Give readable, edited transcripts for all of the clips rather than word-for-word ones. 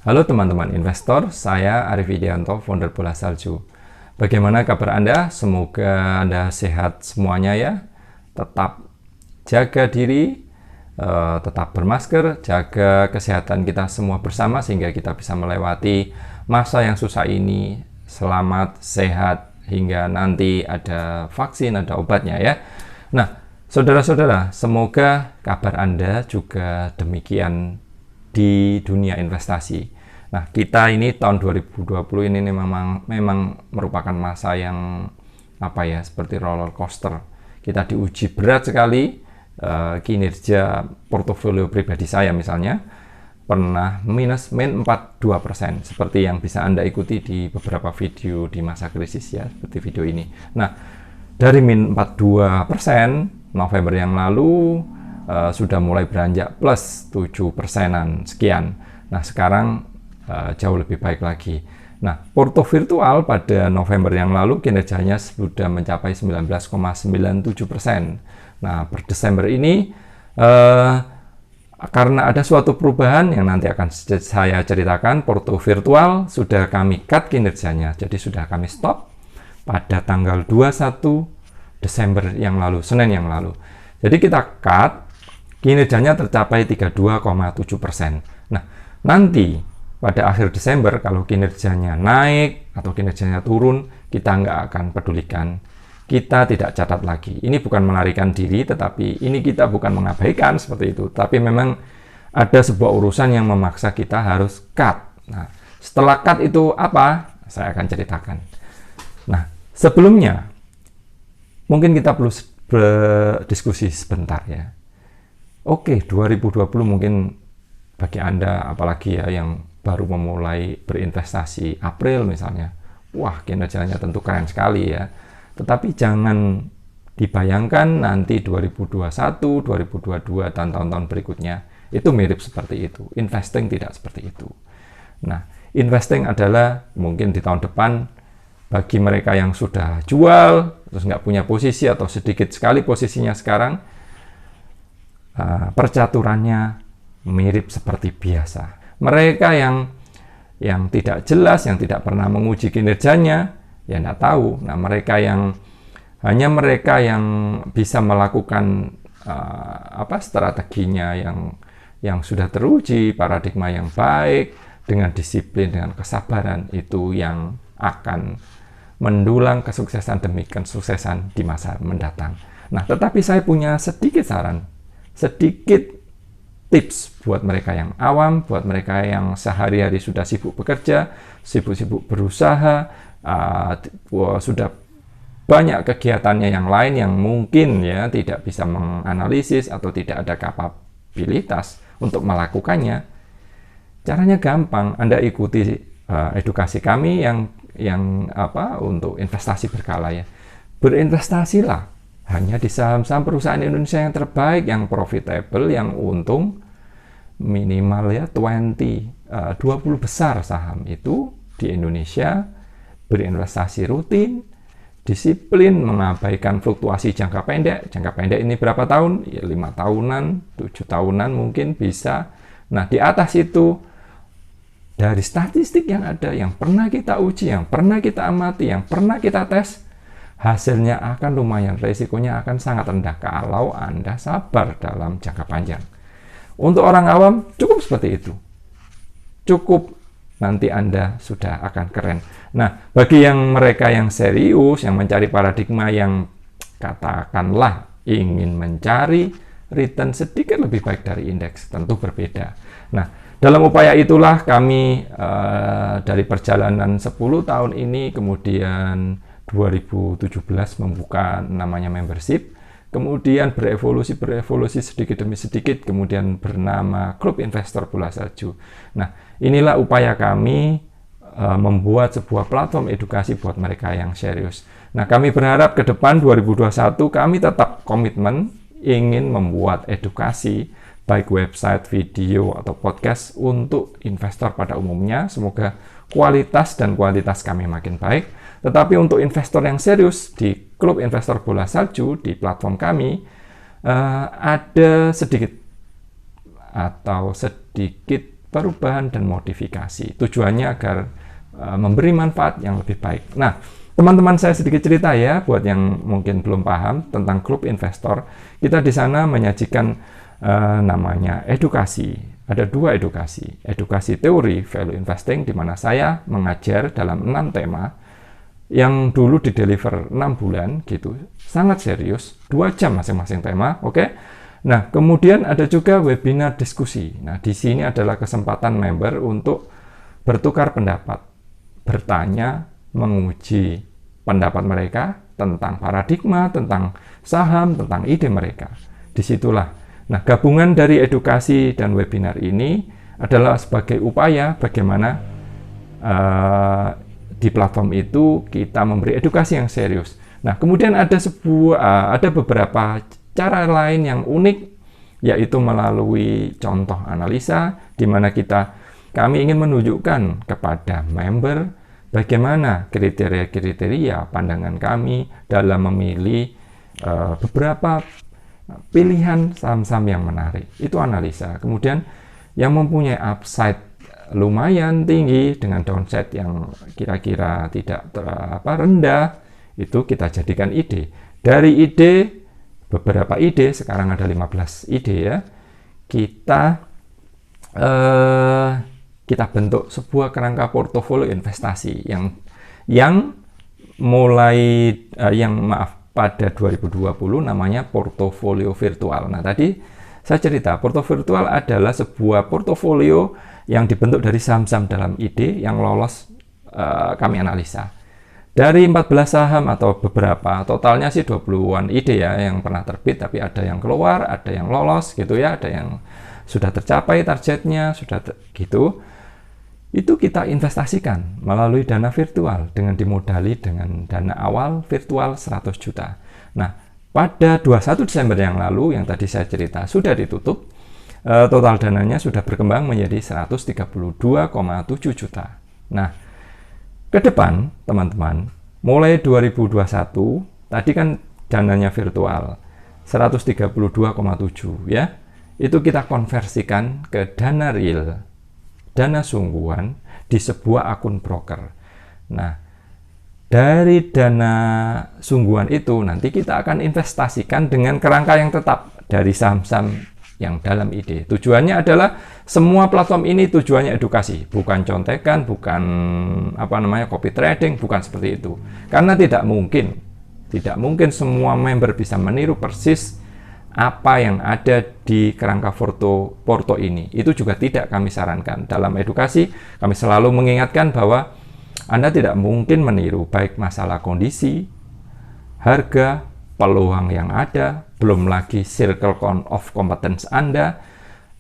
Halo teman-teman investor, saya Arif Widianto, founder Bola Salju. Bagaimana kabar Anda? Semoga Anda sehat semuanya ya. Tetap jaga diri, tetap bermasker, jaga kesehatan kita semua bersama sehingga kita bisa melewati masa yang susah ini selamat, sehat, hingga nanti ada vaksin, ada obatnya ya. Nah, saudara-saudara, semoga kabar Anda juga demikian di dunia investasi. Nah, kita ini tahun 2020 ini memang merupakan masa yang seperti roller coaster. Kita diuji berat sekali. Kinerja portofolio pribadi saya misalnya pernah min 42%, seperti yang bisa Anda ikuti di beberapa video di masa krisis ya, seperti video ini. Nah, dari min 42% November yang lalu sudah mulai beranjak plus 7%-an sekian. Nah, sekarang jauh lebih baik lagi. Nah, porto virtual pada November yang lalu kinerjanya sudah mencapai 19,97%. Nah, per Desember ini karena ada suatu perubahan yang nanti akan saya ceritakan, porto virtual sudah kami cut kinerjanya. Jadi sudah kami stop pada tanggal 21 Desember yang lalu, Senin yang lalu. Jadi kita cut, kinerjanya tercapai 32,7%. Nah, nanti pada akhir Desember, kalau kinerjanya naik atau kinerjanya turun, kita nggak akan pedulikan. Kita tidak catat lagi. Ini bukan melarikan diri, tetapi ini kita bukan mengabaikan seperti itu. Tapi memang ada sebuah urusan yang memaksa kita harus cut. Nah, setelah cut itu apa? Saya akan ceritakan. Nah, sebelumnya, mungkin kita perlu berdiskusi sebentar ya. Oke, 2020 mungkin bagi Anda, apalagi ya yang baru memulai berinvestasi April misalnya, wah kinerjanya tentu keren sekali ya. Tetapi jangan dibayangkan nanti 2021, 2022 dan tahun-tahun berikutnya itu mirip seperti itu. Investing tidak seperti itu. Nah, investing adalah mungkin di tahun depan bagi mereka yang sudah jual terus nggak punya posisi atau sedikit sekali posisinya sekarang, percaturannya mirip seperti biasa. Mereka yang tidak jelas, yang tidak pernah menguji kinerjanya, ya tidak tahu. Nah, mereka yang bisa melakukan strateginya yang sudah teruji, paradigma yang baik, dengan disiplin, dengan kesabaran, itu yang akan mendulang kesuksesan demi kesuksesan di masa mendatang. Nah, tetapi saya punya sedikit saran, sedikit tips buat mereka yang awam, buat mereka yang sehari-hari sudah sibuk bekerja, sibuk-sibuk berusaha, sudah banyak kegiatannya yang lain yang mungkin ya tidak bisa menganalisis atau tidak ada kapabilitas untuk melakukannya. Caranya gampang, Anda ikuti edukasi kami yang untuk investasi berkala ya. Berinvestasilah hanya di saham-saham perusahaan Indonesia yang terbaik, yang profitable, yang untung minimal ya 20 besar saham itu di Indonesia. Berinvestasi rutin, disiplin, mengabaikan fluktuasi jangka pendek. Jangka pendek ini berapa tahun? Ya 5 tahunan, 7 tahunan mungkin bisa. Nah, di atas itu dari statistik yang ada, yang pernah kita uji, yang pernah kita amati, yang pernah kita tes, hasilnya akan lumayan, resikonya akan sangat rendah kalau Anda sabar dalam jangka panjang. Untuk orang awam cukup seperti itu. Cukup, nanti Anda sudah akan keren. Nah, bagi mereka yang serius, yang mencari paradigma yang katakanlah ingin mencari return sedikit lebih baik dari indeks, tentu berbeda. Nah, dalam upaya itulah kami dari perjalanan 10 tahun ini, kemudian 2017 membuka namanya membership, kemudian berevolusi sedikit demi sedikit, kemudian bernama Klub Investor Bola Salju. Nah, inilah upaya kami membuat sebuah platform edukasi buat mereka yang serius. Nah, kami berharap ke depan 2021 kami tetap komitmen ingin membuat edukasi, baik website, video, atau podcast untuk investor pada umumnya. Semoga kualitas dan kuantitas kami makin baik. Tetapi untuk investor yang serius di Klub Investor Bola Salju, di platform kami, ada sedikit perubahan dan modifikasi. Tujuannya agar memberi manfaat yang lebih baik. Nah, teman-teman saya sedikit cerita ya, buat yang mungkin belum paham tentang klub investor. Kita di sana menyajikan namanya edukasi. Ada 2 edukasi. Edukasi teori value investing, di mana saya mengajar dalam 6 tema yang dulu di-deliver 6 bulan gitu. Sangat serius, 2 jam masing-masing tema, oke? Nah, kemudian ada juga webinar diskusi. Nah, di sini adalah kesempatan member untuk bertukar pendapat, bertanya, menguji pendapat mereka tentang paradigma, tentang saham, tentang ide mereka. Disitulah. Nah, gabungan dari edukasi dan webinar ini adalah sebagai upaya bagaimana di platform itu kita memberi edukasi yang serius. Nah, kemudian ada beberapa cara lain yang unik, yaitu melalui contoh analisa, di mana kami ingin menunjukkan kepada member bagaimana kriteria-kriteria pandangan kami dalam memilih beberapa pilihan saham-saham yang menarik. Itu analisa. Kemudian yang mempunyai upside lumayan tinggi dengan downside yang kira-kira tidak rendah, itu kita jadikan ide. Dari ide, beberapa ide, sekarang ada 15 ide ya, kita bentuk sebuah kerangka portofolio investasi pada 2020 namanya portofolio virtual. Nah, tadi saya cerita, portofolio virtual adalah sebuah portofolio yang dibentuk dari saham-saham dalam ide yang lolos kami analisa. Dari 14 saham atau beberapa, totalnya sih 20-an ide ya yang pernah terbit, tapi ada yang keluar, ada yang lolos gitu ya, ada yang sudah tercapai targetnya, gitu. Itu kita investasikan melalui dana virtual dengan dimodali dengan dana awal virtual 100 juta. Nah, pada 21 Desember yang lalu, yang tadi saya cerita, sudah ditutup, total dananya sudah berkembang menjadi 132,7 juta. Nah, ke depan, teman-teman, mulai 2021, tadi kan dananya virtual, 132,7 ya, itu kita konversikan ke dana real, dana sungguhan di sebuah akun broker. Nah, dari dana sungguhan itu nanti kita akan investasikan dengan kerangka yang tetap dari saham-saham yang dalam ide. Tujuannya adalah semua platform ini tujuannya edukasi, bukan contekan, bukan copy trading, bukan seperti itu. Karena tidak mungkin semua member bisa meniru persis apa yang ada di kerangka porto ini. Itu juga tidak kami sarankan. Dalam edukasi, kami selalu mengingatkan bahwa Anda tidak mungkin meniru baik masalah kondisi, harga, peluang yang ada, belum lagi circle of competence Anda.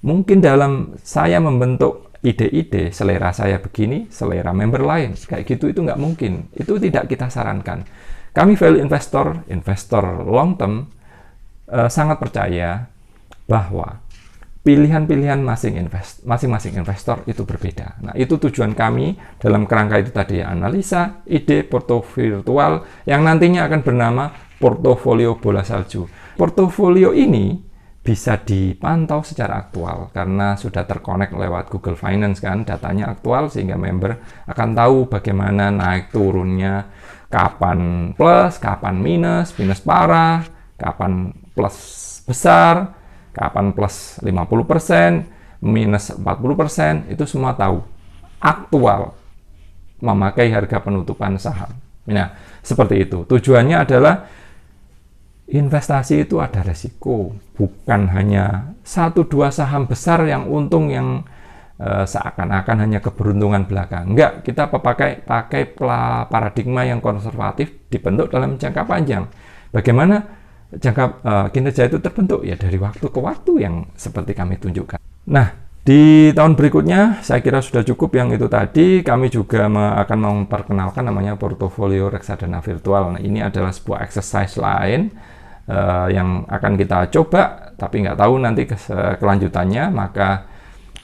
Mungkin dalam saya membentuk ide-ide, selera saya begini, selera member lain, kayak gitu, itu nggak mungkin. Itu tidak kita sarankan. Kami value investor long term, sangat percaya bahwa pilihan-pilihan masing-masing investor itu berbeda. Nah, itu tujuan kami dalam kerangka itu tadi, analisa, ide, portofolio virtual, yang nantinya akan bernama portofolio bola salju. Portofolio ini bisa dipantau secara aktual karena sudah terkonek lewat Google Finance kan, datanya aktual sehingga member akan tahu bagaimana naik turunnya, kapan plus, kapan minus parah, kapan plus besar, kapan plus 50%, minus 40%, itu semua tahu. Aktual memakai harga penutupan saham. Nah, seperti itu. Tujuannya adalah investasi itu ada resiko, bukan hanya 1-2 saham besar yang untung yang seakan-akan hanya keberuntungan belaka. Enggak, kita pakai paradigma yang konservatif dibentuk dalam jangka panjang. Bagaimana kinerja itu terbentuk? Ya dari waktu ke waktu yang seperti kami tunjukkan. Nah, di tahun berikutnya saya kira sudah cukup yang itu tadi. Kami juga akan memperkenalkan namanya portofolio reksadana virtual. Nah, ini adalah sebuah exercise lain yang akan kita coba, tapi nggak tahu nanti kelanjutannya. Maka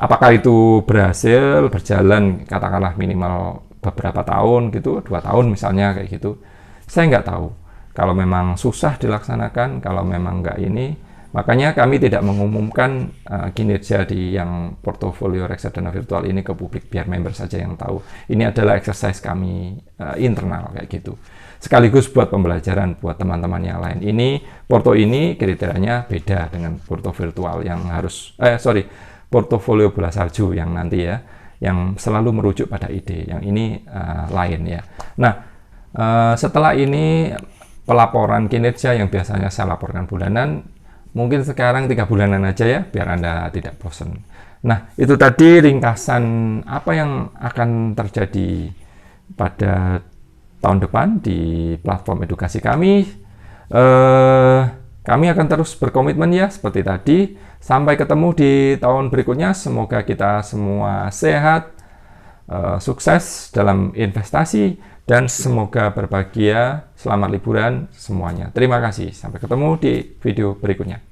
apakah itu berjalan katakanlah minimal beberapa tahun gitu, 2 tahun misalnya kayak gitu, saya nggak tahu. Kalau memang susah dilaksanakan, kalau memang nggak ini, Makanya kami tidak mengumumkan kinerja di yang portofolio reksadana virtual ini ke publik, biar member saja yang tahu. Ini adalah exercise kami internal kayak gitu. Sekaligus buat pembelajaran buat teman-teman yang lain. Ini porto ini kriterianya beda dengan porto virtual yang harus portofolio bola salju yang nanti ya, yang selalu merujuk pada ide. Yang ini lain ya. Nah, setelah ini pelaporan kinerja yang biasanya saya laporkan bulanan, mungkin sekarang 3 bulanan aja ya, biar Anda tidak bosan. Nah, itu tadi ringkasan apa yang akan terjadi pada tahun depan di platform edukasi kami. Kami akan terus berkomitmen ya, seperti tadi. Sampai ketemu di tahun berikutnya. Semoga kita semua sehat, sukses dalam investasi, dan semoga berbahagia. Selamat liburan semuanya. Terima kasih. Sampai ketemu di video berikutnya.